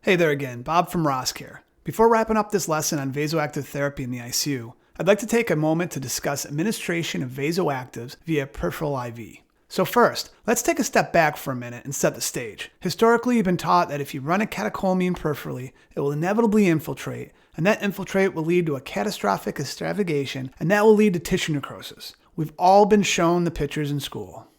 Hey there again, Bob from Ross here. Before wrapping up this lesson on vasoactive therapy in the ICU, I'd like to take a moment to discuss administration of vasoactives via peripheral IV. So first, let's take a step back for a minute and set the stage. Historically, you've been taught that if you run a catecholamine peripherally, it will inevitably infiltrate, and that infiltrate will lead to a catastrophic extravasation, and that will lead to tissue necrosis. We've all been shown the pictures in school.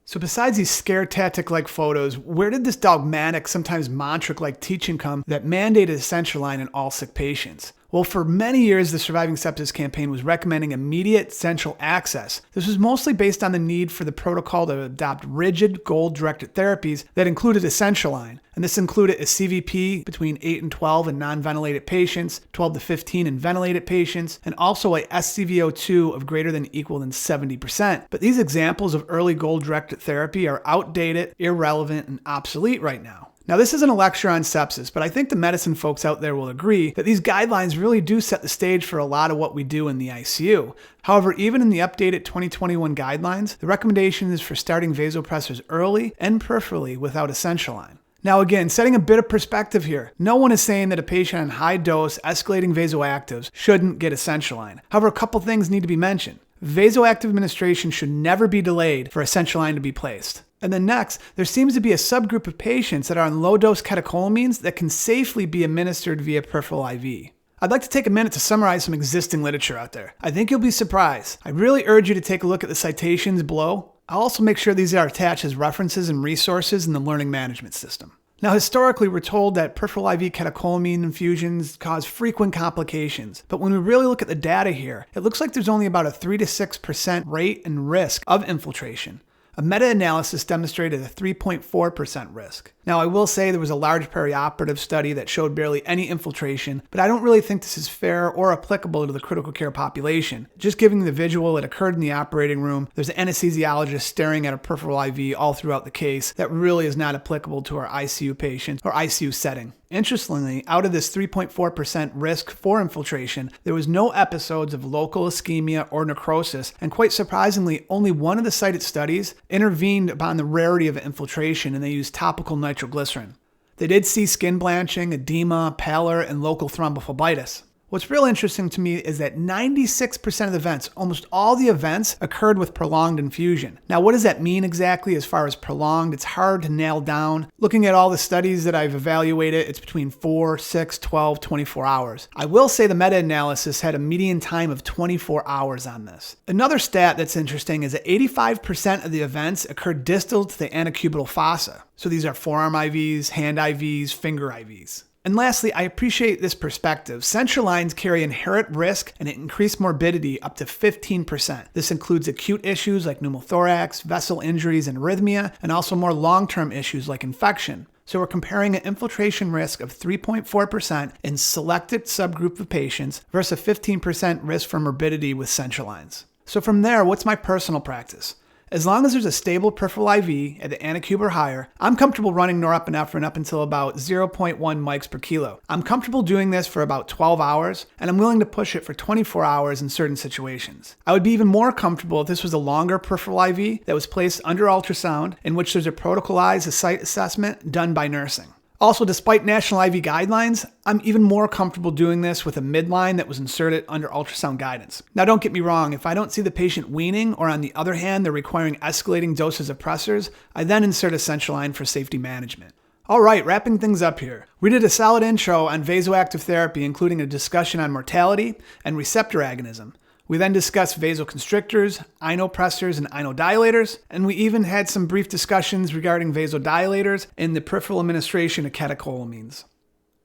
So besides these scare tactic-like photos, where did this dogmatic, sometimes mantra-like teaching come that mandated essential line in all sick patients? Well, for many years, the Surviving Sepsis campaign was recommending immediate central access. This was mostly based on the need for the protocol to adopt rigid, goal-directed therapies that included essential line. And this included a CVP between 8 and 12 in non-ventilated patients, 12 to 15 in ventilated patients, and also a SCVO2 of greater than equal than 70%. But these examples of early goal-directed therapy are outdated, irrelevant, and obsolete right now. Now, this isn't a lecture on sepsis, but I think the medicine folks out there will agree that these guidelines really do set the stage for a lot of what we do in the ICU. However, even in the updated 2021 guidelines, the recommendation is for starting vasopressors early and peripherally without essential line. Now again, setting a bit of perspective here, no one is saying that a patient on high dose escalating vasoactives shouldn't get essential line. However, a couple things need to be mentioned. Vasoactive administration should never be delayed for essential line to be placed. And then next, there seems to be a subgroup of patients that are on low-dose catecholamines that can safely be administered via peripheral IV. I'd like to take a minute to summarize some existing literature out there. I think you'll be surprised. I really urge you to take a look at the citations below. I'll also make sure these are attached as references and resources in the learning management system. Now, historically, we're told that peripheral IV catecholamine infusions cause frequent complications. But when we really look at the data here, it looks like there's only about a 3 to 6% rate and risk of infiltration. A meta-analysis demonstrated a 3.4% risk. Now, I will say there was a large perioperative study that showed barely any infiltration, but I don't really think this is fair or applicable to the critical care population. Just giving the visual it occurred in the operating room, there's an anesthesiologist staring at a peripheral IV all throughout the case. That really is not applicable to our ICU patients or ICU setting. Interestingly, out of this 3.4% risk for infiltration, there was no episodes of local ischemia or necrosis, and quite surprisingly, only one of the cited studies intervened upon the rarity of infiltration, and they used topical nitroglycerin. They did see skin blanching, edema, pallor, and local thrombophlebitis. What's real interesting to me is that 96% of the events, almost all the events, occurred with prolonged infusion. Now, what does that mean exactly as far as prolonged? It's hard to nail down. Looking at all the studies that I've evaluated, it's between 4, 6, 12, 24 hours. I will say the meta-analysis had a median time of 24 hours on this. Another stat that's interesting is that 85% of the events occurred distal to the antecubital fossa. So these are forearm IVs, hand IVs, finger IVs. And lastly, I appreciate this perspective. Central lines carry inherent risk and increased morbidity up to 15%. This includes acute issues like pneumothorax, vessel injuries, and arrhythmia, and also more long-term issues like infection. So we're comparing an infiltration risk of 3.4% in selected subgroup of patients versus a 15% risk for morbidity with central lines. So from there, what's my personal practice? As long as there's a stable peripheral IV at the antecube or higher, I'm comfortable running norepinephrine up until about 0.1 mics per kilo. I'm comfortable doing this for about 12 hours, and I'm willing to push it for 24 hours in certain situations. I would be even more comfortable if this was a longer peripheral IV that was placed under ultrasound, in which there's a protocolized site assessment done by nursing. Also, despite national IV guidelines, I'm even more comfortable doing this with a midline that was inserted under ultrasound guidance. Now, don't get me wrong, if I don't see the patient weaning, or on the other hand, they're requiring escalating doses of pressors, I then insert a central line for safety management. All right, wrapping things up here. We did a solid intro on vasoactive therapy, including a discussion on mortality and receptor agonism. We then discussed vasoconstrictors, inopressors, and inodilators, and we even had some brief discussions regarding vasodilators and the peripheral administration of catecholamines.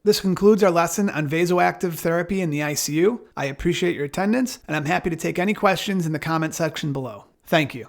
This concludes our lesson on vasoactive therapy in the ICU. I appreciate your attendance, and I'm happy to take any questions in the comment section below. Thank you.